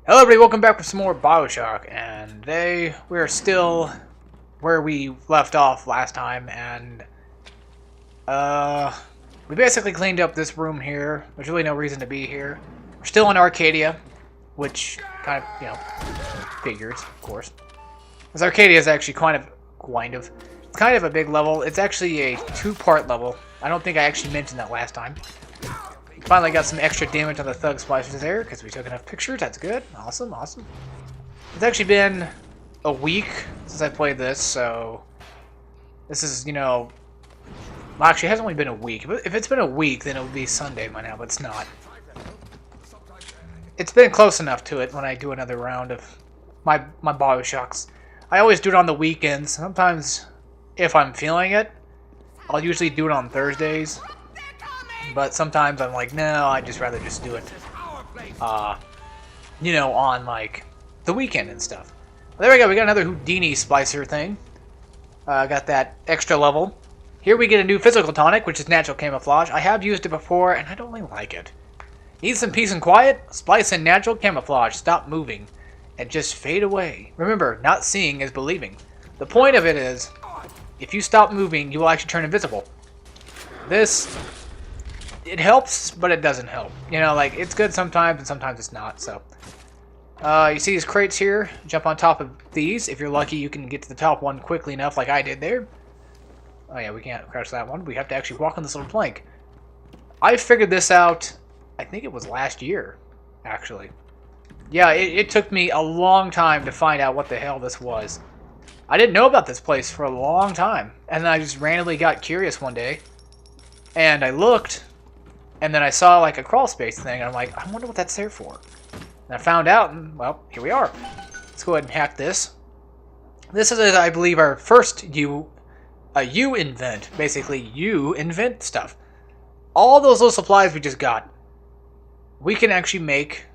Hello everybody, welcome back for some more BioShock, and today we are still where we left off last time, and we basically cleaned up this room here. There's really no reason to be here. We're still in Arcadia, which kind of, figures, of course. Because Arcadia is actually it's kind of a big level. It's actually a two-part level. I don't think I actually mentioned that last time. Finally got some extra damage on the thug splicers there because we took enough pictures. That's good. Awesome, awesome. It's actually been a week since I played this, so this is, well, actually, it hasn't only been a week. But if it's been a week, then it would be Sunday by now, but it's not. It's been close enough to it when I do another round of my BioShocks. I always do it on the weekends. Sometimes, if I'm feeling it, I'll usually do it on Thursdays. But sometimes I'm like, no, I'd just rather just do it, on, like, the weekend and stuff. Well, there we go. We got another Houdini splicer thing. Got that extra level. Here we get a new physical tonic, which is natural camouflage. I have used it before, and I don't really like it. Need some peace and quiet? Splice in natural camouflage. Stop moving. And just fade away. Remember, not seeing is believing. The point of it is, if you stop moving, you will actually turn invisible. It helps, but it doesn't help. Like, it's good sometimes, and sometimes it's not, so. You see these crates here? Jump on top of these. If you're lucky, you can get to the top one quickly enough, like I did there. Oh yeah, we can't crash that one. We have to actually walk on this little plank. I figured this out, I think it was last year, actually. Yeah, it took me a long time to find out what the hell this was. I didn't know about this place for a long time, and then I just randomly got curious one day, and I looked. And then I saw, like, a crawl space thing, and I'm like, I wonder what that's there for. And I found out, and, well, here we are. Let's go ahead and hack this. This is, I believe, our first you invent. Basically, you invent stuff. All those little supplies we just got, we can actually make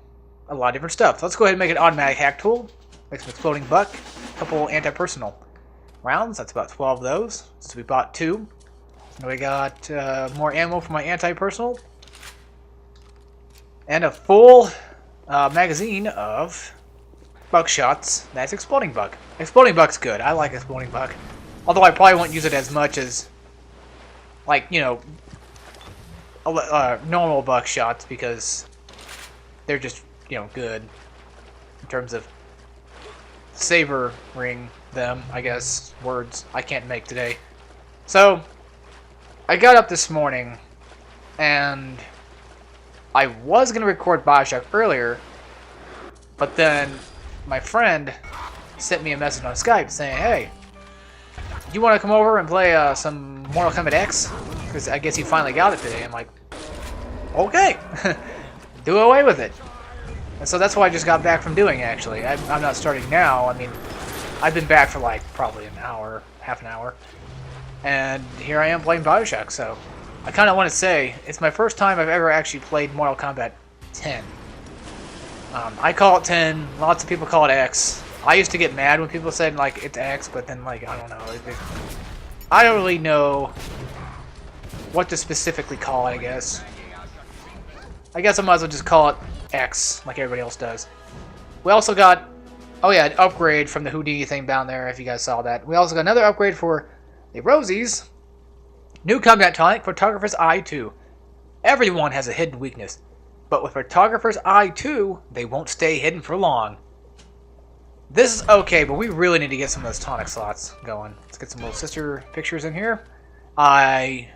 a lot of different stuff. So let's go ahead and make an automatic hack tool. Make some exploding buck, a couple anti-personal rounds. That's about 12 of those, since we bought 2. And we got more ammo for my anti-personal. And a full magazine of buckshots. That's exploding buck. Exploding buck's good. I like exploding buck. Although I probably won't use it as much as, like, normal buckshots because they're just, good in terms of savoring them, I guess. Words I can't make today. So, I got up this morning and I was going to record BioShock earlier, but then my friend sent me a message on Skype saying, hey, do you want to come over and play some Mortal Kombat X? Because I guess he finally got it today. I'm like, okay, do away with it. And so that's what I just got back from doing, actually. I'm not starting now. I mean, I've been back for like probably an hour, half an hour. And here I am playing BioShock, so I kind of want to say, it's my first time I've ever actually played Mortal Kombat 10. I call it 10, lots of people call it X. I used to get mad when people said, like, it's X, but then, like, I don't know. I don't really know what to specifically call it, I guess. I guess I might as well just call it X, like everybody else does. We also got, oh yeah, an upgrade from the Houdini thing down there, if you guys saw that. We also got another upgrade for the Rosies. New combat tonic, Photographer's Eye 2. Everyone has a hidden weakness, but with Photographer's Eye 2, they won't stay hidden for long. This is okay, but we really need to get some of those tonic slots going. Let's get some little sister pictures in here. I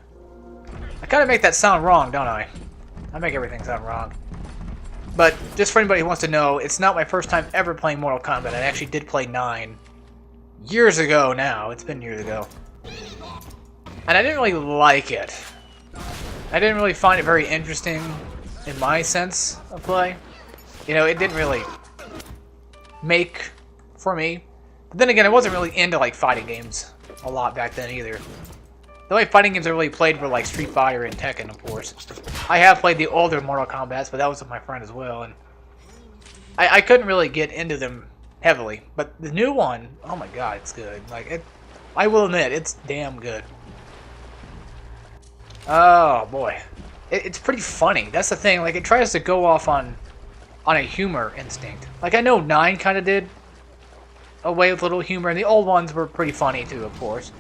kind of make that sound wrong, don't I? I make everything sound wrong. But just for anybody who wants to know, it's not my first time ever playing Mortal Kombat. I actually did play 9 years ago now. It's been years ago. And I didn't really like it. I didn't really find it very interesting in my sense of play. It didn't really make for me. But then again, I wasn't really into like fighting games a lot back then either. The only fighting games I really played were like Street Fighter and Tekken, of course. I have played the older Mortal Kombat, but that was with my friend as well, and I couldn't really get into them heavily. But the new one, oh my god, it's good. Like, I will admit, it's damn good. Oh boy, it's pretty funny. That's the thing. Like, it tries to go off on on a humor instinct. Like, I know 9 kind of did away with a little humor, and the old ones were pretty funny too, of course.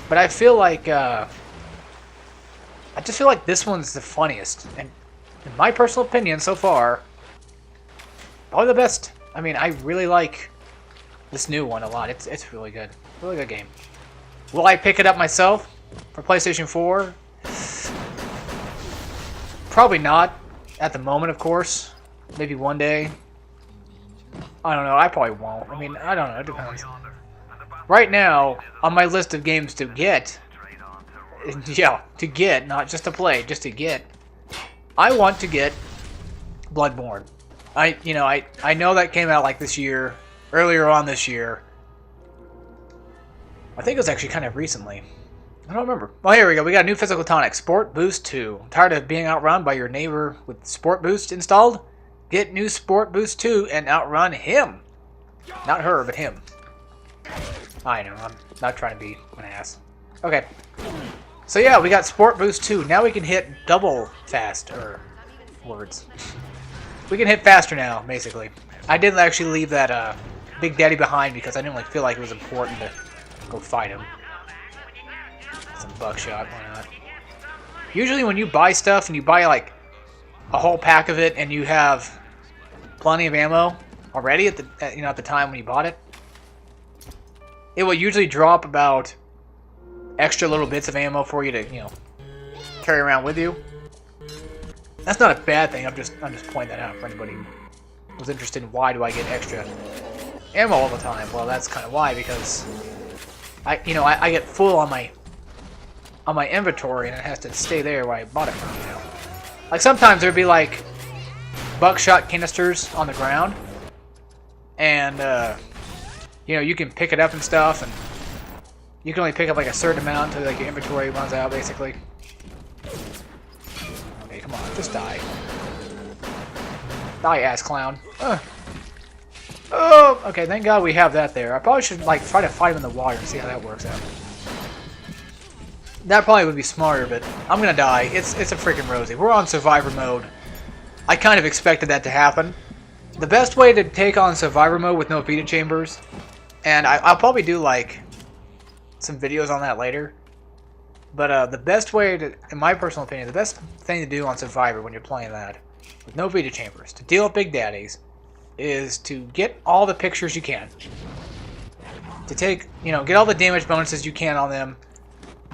But I feel like, I just feel like this one's the funniest. And in my personal opinion, so far, probably the best. I mean, I really like this new one a lot. It's really good. Really good game. Will I pick it up myself for PlayStation 4? Probably not at the moment, of course. Maybe one day. I don't know. I probably won't. I mean, I don't know. It depends. Right now, on my list of games to get, yeah, to get, not just to play, just to get, I want to get Bloodborne. I know that came out like this year, earlier on this year. I think it was actually kind of recently. I don't remember. Well, here we go. We got a new physical tonic, Sport Boost 2. Tired of being outrun by your neighbor with Sport Boost installed? Get new Sport Boost 2 and outrun him. Not her, but him. I know, I'm not trying to be an ass. Okay. So yeah, we got Sport Boost 2. Now we can hit double fast, or words. We can hit faster now, basically. I didn't actually leave that Big Daddy behind because I didn't really feel like it was important to go fight him. Some buckshot, why not? Usually when you buy stuff and you buy like a whole pack of it and you have plenty of ammo already at the at the time when you bought it, it will usually drop about extra little bits of ammo for you to, carry around with you. That's not a bad thing. I'm just pointing that out for anybody who was interested in why do I get extra ammo all the time. Well, that's kind of why, because I get full on my inventory and it has to stay there where I bought it from. Like sometimes there'd be like buckshot canisters on the ground, and you can pick it up and stuff, and you can only pick up like a certain amount until like your inventory runs out, basically. Okay, come on, just die. Die, ass clown. Oh, okay, thank God we have that there. I probably should like try to fight him in the water and see how that works out. That probably would be smarter, but I'm gonna die. It's a freaking Rosie. We're on survivor mode. I kind of expected that to happen. The best way to take on survivor mode with no beta chambers, and I'll probably do like some videos on that later, but the best way to, in my personal opinion, the best thing to do on survivor when you're playing that with no beta chambers to deal with big daddies is to get all the pictures you can, to take get all the damage bonuses you can on them.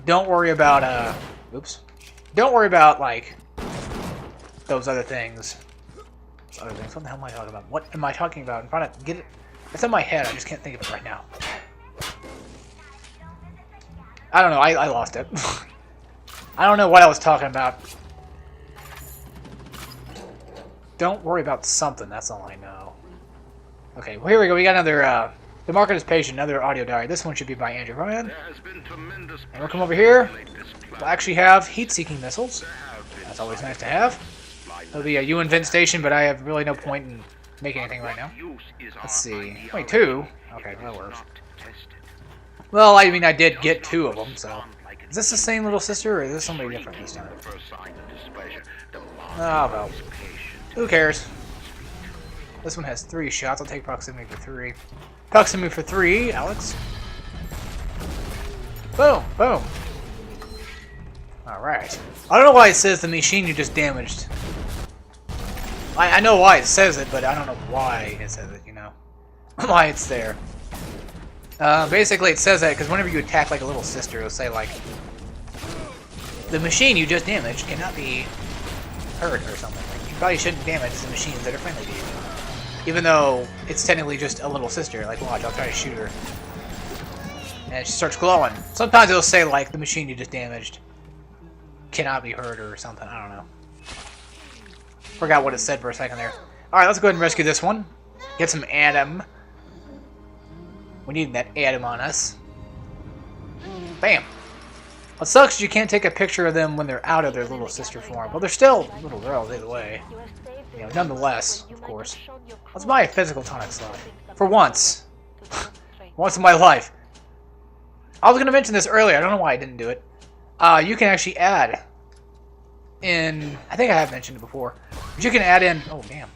Don't worry about don't worry about like those other things. What the hell am I talking about? What am I talking about? I'm trying to get it. It's in my head. I just can't think of it right now. I don't know. I lost it. I don't know what I was talking about. Don't worry about something. That's all I know. Okay, well, here we go. We got another, The Market is Patient, another audio diary. This one should be by Andrew Ryan. And we'll come over here. We'll actually have heat-seeking missiles. That's always nice to have. It'll be a UN vent station, but I have really no point in making anything right now. Let's see. Wait, 2? Okay, that works. Well, I mean, I did get 2 of them, so... Is this the same little sister, or is this somebody different this time? Oh, well. Who cares? This one has 3 shots. I'll take proximity for 3. Proximity for 3, Alex. Boom, boom. Alright. I don't know why it says the machine you just damaged. I know why it says it, but I don't know why it says it, why it's there. Basically it says that because whenever you attack like a little sister, it'll say like, the machine you just damaged cannot be hurt or something. Like, you probably shouldn't damage the machines that are friendly to you. Even though it's technically just a little sister. Like, watch, I'll try to shoot her. And she starts glowing. Sometimes it'll say like, the machine you just damaged cannot be hurt or something. I don't know. Forgot what it said for a second there. Alright, let's go ahead and rescue this one. Get some Adam. We need that Adam on us. Bam! What sucks is you can't take a picture of them when they're out of their little sister form. Well, they're still little girls either way. Nonetheless, of course. Let's buy a physical tonic slot. For once. Once in my life. I was going to mention this earlier. I don't know why I didn't do it. You can actually add in... I think I have mentioned it before. But you can add in... Oh, damn.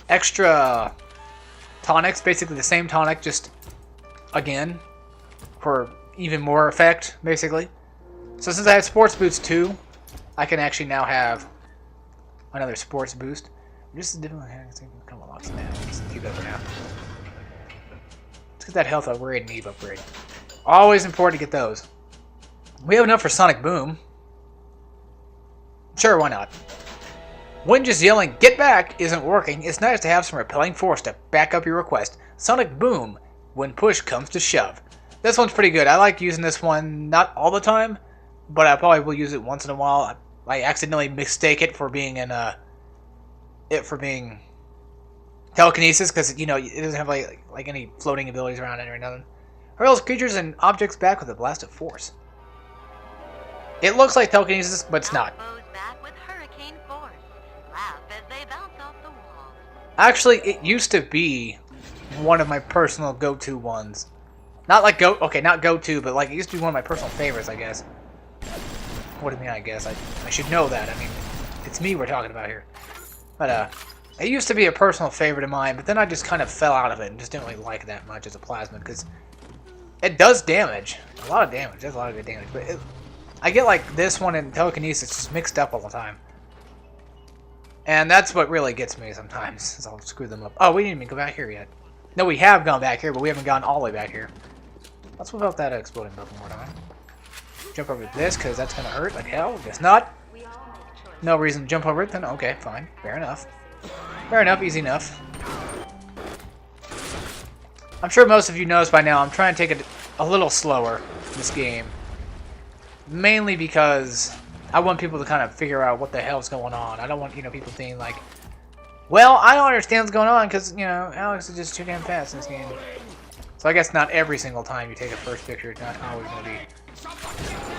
extra tonics, basically the same tonic, just again, for even more effect, basically. So since I have sports boost 2, I can actually now have another sports boost. Just a different come on, lots now. Let's keep that for now. Let's get that health upgrade and Eve upgrade. Always important to get those. We have enough for Sonic Boom. Sure, why not? When just yelling, "Get back!" isn't working, it's nice to have some repelling force to back up your request. Sonic Boom, when push comes to shove. This one's pretty good. I like using this one, not all the time, but I probably will use it once in a while. I accidentally mistake it for being telekinesis, because you know it doesn't have like any floating abilities around it or nothing. Hurls creatures and objects back with a blast of force. It looks like telekinesis, but it's not. Actually, it used to be one of my personal go-to ones. Not like not go-to, but like it used to be one of my personal favorites, I guess. What do you mean, I guess? I should know that. I mean, it's me we're talking about here. But, it used to be a personal favorite of mine, but then I just kind of fell out of it and just didn't really like it that much as a plasmid, because it does damage. A lot of damage. It does a lot of good damage. But I get like this one and telekinesis just mixed up all the time. And that's what really gets me sometimes, is I'll screw them up. Oh, we didn't even go back here yet. No, we have gone back here, but we haven't gone all the way back here. Let's whip out that exploding buff one more time. Jump over this, because that's going to hurt like hell. Guess not. No reason to jump over it, then. Okay, fine. Fair enough. Fair enough, easy enough. I'm sure most of you noticed by now, I'm trying to take it a little slower in this game. Mainly because I want people to kind of figure out what the hell's going on. I don't want, people thinking like, well, I don't understand what's going on because, Alex is just too damn fast in this game. So I guess not every single time you take a first picture, it's not always going to be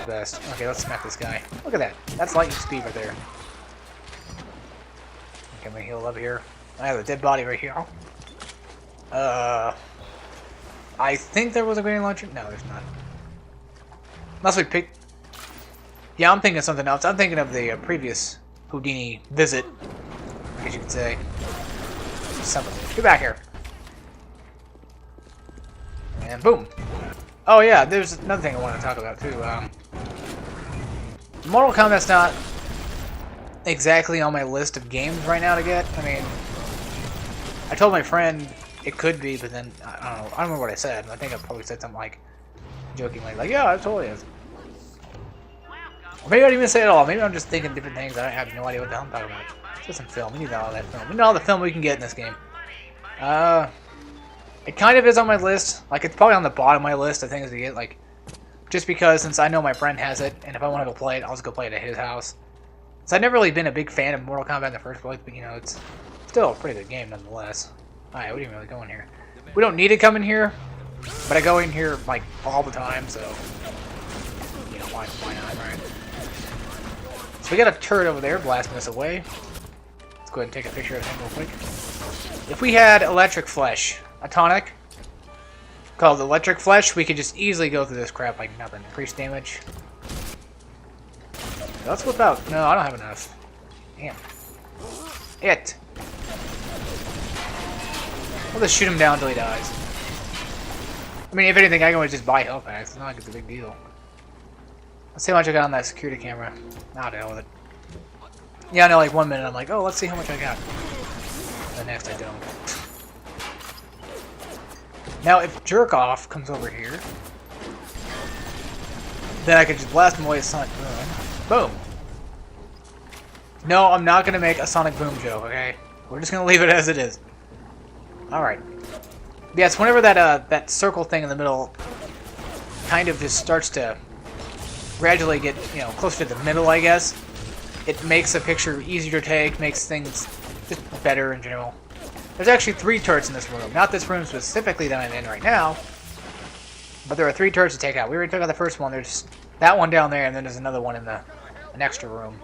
the best. Okay, let's smack this guy. Look at that. That's lightning speed right there. Okay, I'm going to heal up here. I have a dead body right here. I think there was a grenade launcher. No, there's not. Unless we picked... Yeah, I'm thinking of something else. I'm thinking of the previous Houdini visit, I guess you could say. Something. Get back here. And boom. Oh yeah, there's another thing I want to talk about too. Mortal Kombat's not exactly on my list of games right now to get. I mean, I told my friend it could be, but then I don't know. I don't remember what I said. I think I probably said something like jokingly, like, "Yeah, I totally is." Or maybe I didn't even say it at all. Maybe I'm just thinking different things. I have no idea what the hell I'm talking about. It's just some film. We need all that film. We need all the film we can get in this game. It kind of is on my list. Like, it's probably on the bottom of my list of things to get. Like, just because since I know my friend has it, and if I want to go play it, I'll just go play it at his house. So I've never really been a big fan of Mortal Kombat in the first place, but it's still a pretty good game nonetheless. Alright, we didn't really go in here. We don't need to come in here, but I go in here like all the time, so why not, right? So we got a turret over there blasting us away. Let's go ahead and take a picture of him real quick. If we had electric flesh, a tonic called electric flesh, we could just easily go through this crap like nothing. Increase damage. Let's whip out. No, I don't have enough. Damn. It. We'll just shoot him down until he dies. I mean, if anything, I can always just buy health packs. It's not like it's a big deal. Let's see how much I got on that security camera. Nah, to hell with it. Yeah, I know, like 1 minute I'm like, oh, let's see how much I got. The next I don't. Now, if Jerkoff comes over here, then I could just blast him away with Sonic Boom. Boom. No, I'm not going to make a Sonic Boom joke, okay? We're just going to leave it as it is. Alright. Yes, whenever that circle thing in the middle kind of just starts to gradually get, closer to the middle, I guess, it makes the picture easier to take, makes things just better in general. There's actually 3 turrets in this room. Not this room specifically that I'm in right now, but there are 3 turrets to take out. We already took out the first one. There's that one down there, and then there's another one in an extra room.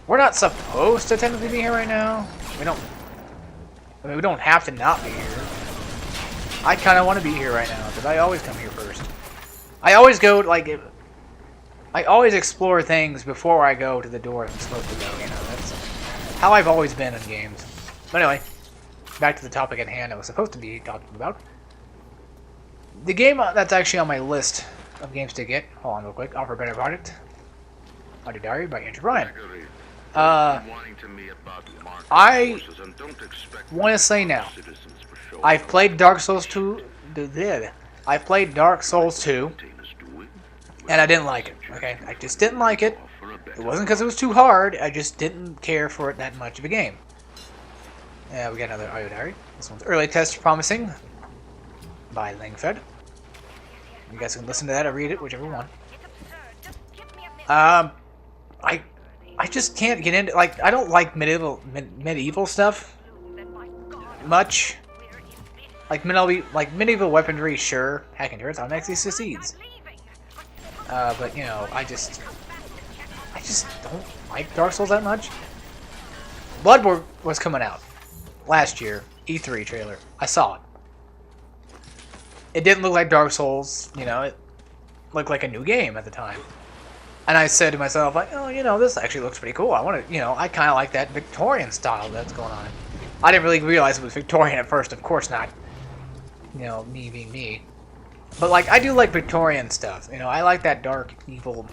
We're not supposed to technically be here right now. We don't have to not be here. I kind of want to be here right now, because I always come here first. I always go, I always explore things before I go to the door I'm supposed to go, That's how I've always been in games. But anyway, back to the topic at hand I was supposed to be talking about. The game that's actually on my list of games to get. Hold on real quick. Offer a better product. Audio Diary by Andrew Ryan. I want to say now, I've played Dark Souls 2. I played Dark Souls 2, and I didn't like it. Okay, I just didn't like it. It wasn't because it was too hard. I just didn't care for it that much of a game. Yeah, we got another audio diary. This one's early test promising by Langfed. You guys can listen to that or read it, whichever one. I just can't get into, like, I don't like medieval stuff much. Like medieval weaponry, sure. Hacking turrets on actually succeeds. But you know, I just don't like Dark Souls that much. Bloodborne was coming out last year, E3 trailer. I saw it. It didn't look like Dark Souls, you know, it looked like a new game at the time. And I said to myself, like, oh, you know, this actually looks pretty cool. I want to, you know, I kind of like that Victorian style that's going on. I didn't really realize it was Victorian at first, of course not. You know, me being me. But, like, I do like Victorian stuff. You know, I like that dark, evil,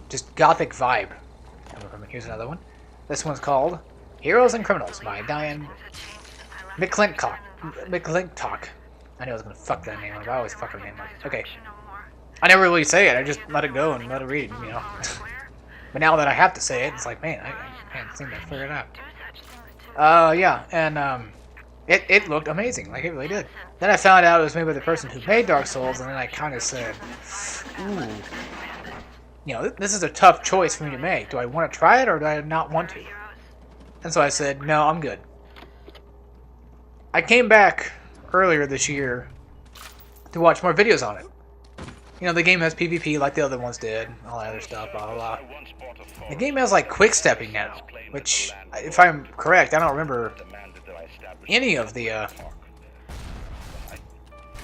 just gothic vibe. Here's another one. This one's called Heroes and Criminals by Diane McClintock. I knew I was going to fuck that name up. I always fuck her name up. Okay. I never really say it. I just let it go and let it read, you know. But now that I have to say it, it's like, man, I can't seem to figure it out. Yeah, and it looked amazing. Like, it really did. Then I found out it was made by the person who made Dark Souls, and then I kind of said, ooh. You know, this is a tough choice for me to make. Do I want to try it, or do I not want to? And so I said, no, I'm good. I came back earlier this year to watch more videos on it. You know, the game has PvP like the other ones did, all that other stuff, blah, blah, blah. The game has, like, quick-stepping now, which, if I'm correct, I don't remember any of the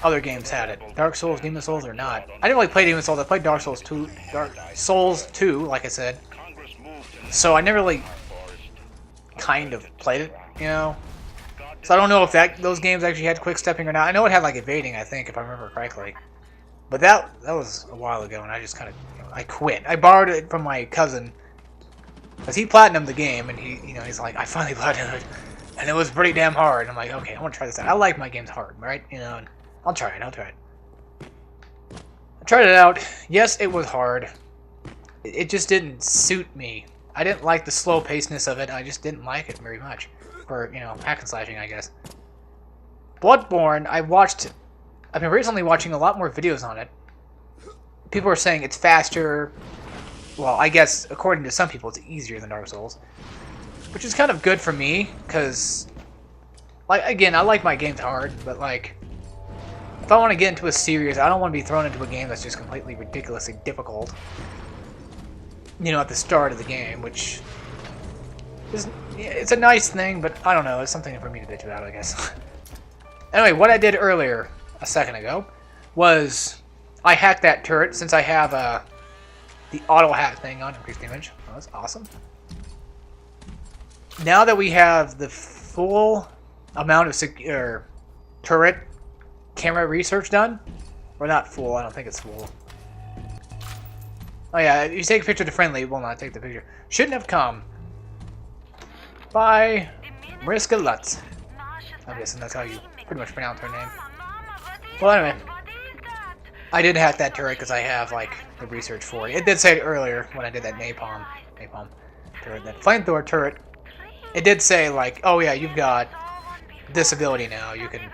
other games had it. Dark Souls, Demon Souls, or not. I didn't really play Demon Souls. I played Dark Souls 2, like I said. So I never really kind of played it, you know. So I don't know if those games actually had quick-stepping or not. I know it had, like, evading, I think, if I remember correctly. But that was a while ago, and I just kind of, you know, I quit. I borrowed it from my cousin, because he platinumed the game, and he's like, I finally platinumed it, and it was pretty damn hard. And I'm like, okay, I want to try this out. I like my games hard, right? You know, and I'll try it. I tried it out. Yes, it was hard. It just didn't suit me. I didn't like the slow pacedness of it. I just didn't like it very much. For, you know, hack and slashing, I guess. Bloodborne, I've been recently watching a lot more videos on it. People are saying it's faster. Well, I guess, according to some people, it's easier than Dark Souls. Which is kind of good for me, because, like, again, I like my games hard, but, like, if I want to get into a series, I don't want to be thrown into a game that's just completely ridiculously difficult. You know, at the start of the game, which is, it's a nice thing, but I don't know, it's something for me to bitch about, I guess. Anyway, what I did earlier, a second ago, was I hacked that turret since I have the auto hack thing on increased damage. Oh, that's awesome. Now that we have the full amount of turret camera research done, or not full, I don't think it's full. Oh yeah, you take a picture to friendly, will not take the picture. Shouldn't have come by Mariska Lutz. I'm guessing that's how you pretty much pronounce her name. Well, anyway, I did hack that turret because I have, like, the research for it. It did say earlier when I did that napalm turret, that flamethrower turret. It did say, like, oh yeah, you've got this ability now. You can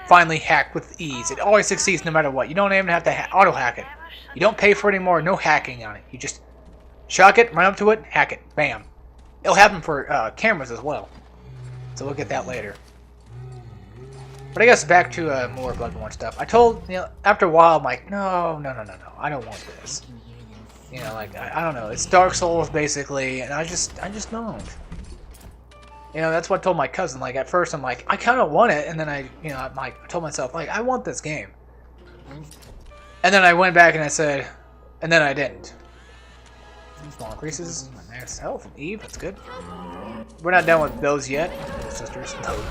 finally hack with ease. It always succeeds no matter what. You don't even have to auto-hack it. You don't pay for it anymore. No hacking on it. You just shock it, run up to it, hack it. Bam. It'll happen for cameras as well. So we'll get that later. But I guess back to more Bloodborne stuff. I told, you know, after a while, I'm like, no, I don't want this. You know, like, I don't know. It's Dark Souls, basically, and I just don't. You know, that's what I told my cousin. Like, at first, I'm like, I kind of want it, and then I told myself, like, I want this game. And then I went back and I said, and then I didn't. Small increases. Nice health from Eve, that's good. we're not done with those yet. Sisters. Those.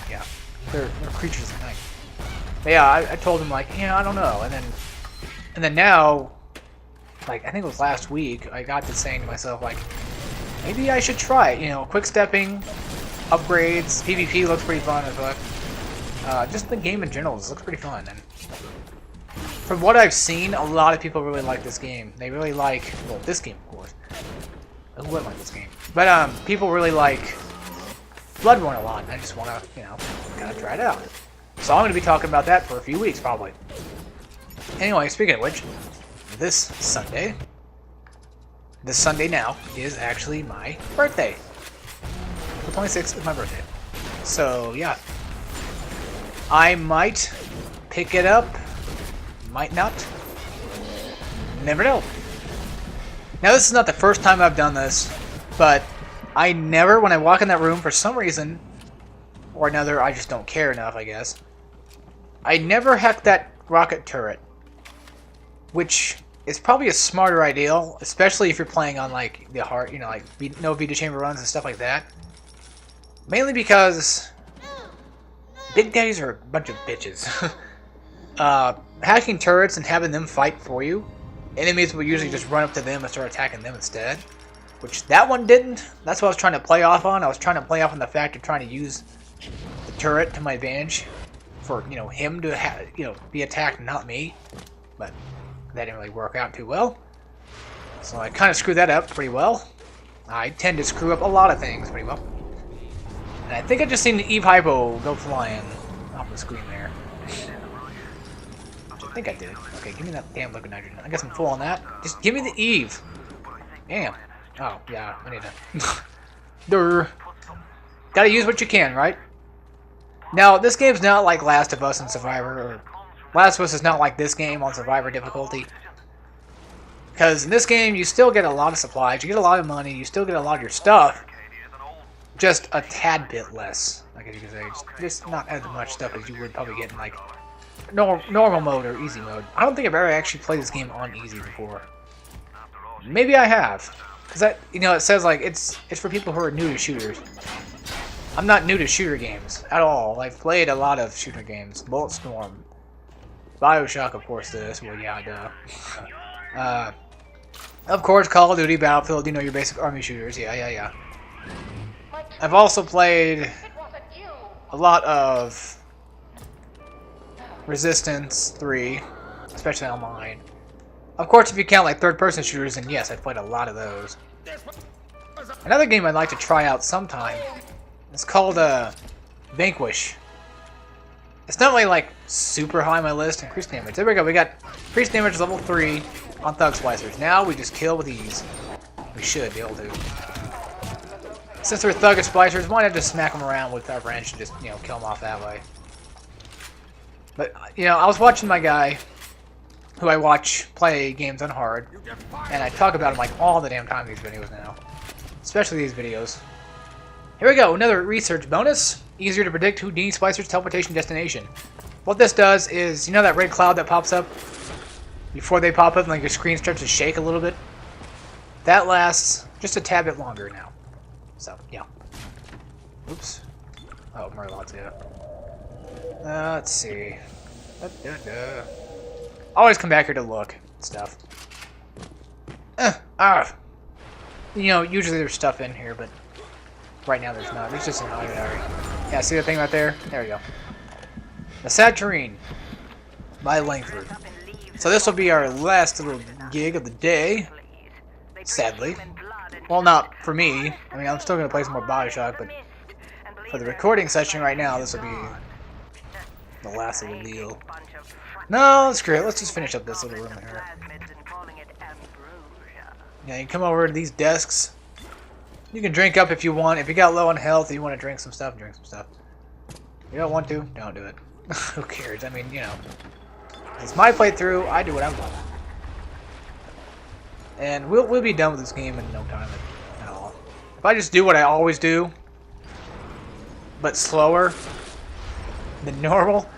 Yeah. They're creatures of night. But yeah, I told him, like, yeah, I don't know. And then now, like, I think it was last week, I got to saying to myself, like, maybe I should try it. You know, quick stepping, upgrades, PvP looks pretty fun as well. Just the game in general looks pretty fun. And from what I've seen, a lot of people really like this game. They really like, well, this game, of course. Who wouldn't like this game? But people really like Bloodborne a lot, and I just want to, you know, kind of try it out. So I'm going to be talking about that for a few weeks, probably. Anyway, speaking of which, this Sunday now, is actually my birthday. The 26th is my birthday. So, yeah. I might pick it up, might not. Never know. Now, this is not the first time I've done this, but I never, when I walk in that room, for some reason or another, I just don't care enough, I guess. I never hacked that rocket turret, which is probably a smarter idea, especially if you're playing on, like, the hard, you know, like, no Vita chamber runs and stuff like that. Mainly because Big Daddies are a bunch of bitches. Hacking turrets and having them fight for you, enemies will usually just run up to them and start attacking them instead. Which that one didn't. That's what I was trying to play off on. I was trying to play off on the fact of trying to use the turret to my advantage for, you know, him to, you know, be attacked and not me. But that didn't really work out too well. So I kind of screwed that up pretty well. I tend to screw up a lot of things pretty well. And I think I just seen the Eve Hypo go flying off the screen there. I think I did. Okay, give me that damn liquid nitrogen. I guess I'm full on that. Just give me the Eve. Damn. Oh, yeah, I need to... Durr. Gotta use what you can, right? Now, this game's not like Last of Us and Survivor, or... Last of Us is not like this game on Survivor difficulty. Because in this game, you still get a lot of supplies, you get a lot of money, you still get a lot of your stuff. Just a tad bit less, I guess you could say. Just not as much stuff as you would probably get in, like, normal mode or easy mode. I don't think I've ever actually played this game on easy before. Maybe I have. Because that, you know, it says, like, it's for people who are new to shooters. I'm not new to shooter games at all. I've played a lot of shooter games. Bulletstorm. BioShock, of course, this. Well, yeah, duh. Of course, Call of Duty, Battlefield, you know, your basic army shooters. Yeah. I've also played a lot of Resistance 3, especially online. Of course, if you count like third-person shooters, then yes, I've played a lot of those. Another game I'd like to try out sometime is called Vanquish. It's not really like super high on my list. Increased damage. There we go. We got increased damage level 3 on Thug Splicers. Now we just kill with ease. We should be able to. Since they're Thug Splicers, why not just smack them around with our wrench and just, you know, kill them off that way? But, you know, I was watching my guy, who I watch play games on hard, and I talk about him like all the damn time in these videos now. Especially these videos. Here we go, another research bonus. Easier to predict Houdini Splicer's teleportation destination. What this does is, you know that red cloud that pops up before they pop up and like your screen starts to shake a little bit? That lasts just a tad bit longer now. So, yeah. Oops. Oh, Merlot's, yeah. Let's see. Always come back here to look at stuff. You know, usually there's stuff in here, but right now there's not. There's just an ordinary. Yeah, see that thing right there? There we go. The Saturine by Langford. So this will be our last little gig of the day. Sadly. Well, not for me. I mean, I'm still going to play some more BioShock, but for the recording session right now, this will be the last little deal. No, screw it. Let's just finish up this little room here. Yeah, you come over to these desks. You can drink up if you want. If you got low on health, you want to drink some stuff, drink some stuff. You don't want to, don't do it. Who cares? I mean, you know. It's my playthrough. I do what I want. And we'll be done with this game in no time at all. If I just do what I always do, but slower than normal,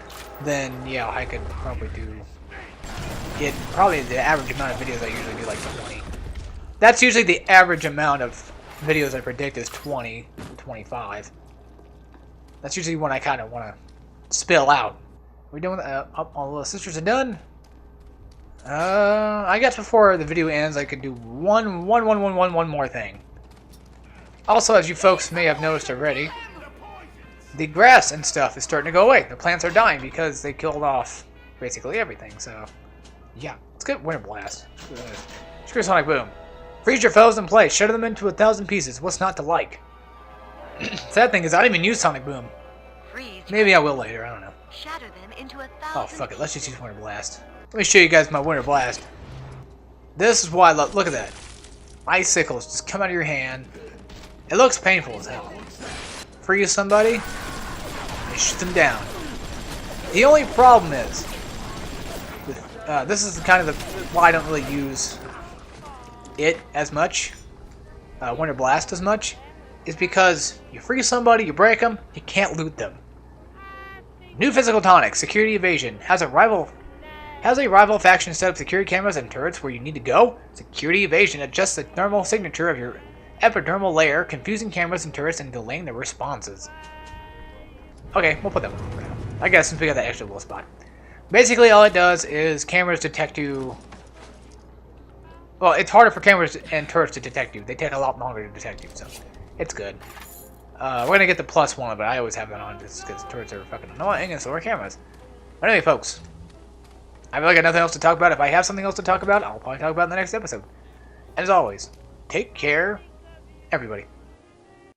then yeah, I could probably get probably the average amount of videos I usually do, like 20. That's usually the average amount of videos I predict is 20 to 25. That's usually when I kind of want to spill out. We're doing all the sisters are done. I guess before the video ends, I could do one more thing. Also, as you folks may have noticed already, the grass and stuff is starting to go away. The plants are dying because they killed off basically everything. So, yeah, let's get Winter Blast. Screw Sonic Boom. Freeze your foes in place. Shatter them into 1,000 pieces. What's not to like? Sad thing is, I didn't even use Sonic Boom. Maybe I will later. I don't know. Shatter them into 1,000. Oh, fuck it. Let's just use Winter Blast. Let me show you guys my Winter Blast. This is why I love. Look at that. Icicles just come out of your hand. It looks painful as hell. Freeze somebody, and shoot them down. The only problem is, this is kind of why I don't really use it as much, Winter Blast as much, is because you freeze somebody, you break them, you can't loot them. New physical tonic, security evasion, has a rival faction set up security cameras and turrets where you need to go. Security evasion adjusts the thermal signature of your epidermal layer, confusing cameras and turrets and delaying their responses. Okay, we'll put that one for now. I guess since we got that extra little spot. Basically, all it does is cameras detect you. Well, it's harder for cameras and turrets to detect you. They take a lot longer to detect you, so it's good. We're gonna get the +1, but I always have that on just because turrets are fucking annoying and so are cameras. But anyway, folks, I feel like I got nothing else to talk about. If I have something else to talk about, I'll probably talk about it in the next episode. And as always, take care, everybody.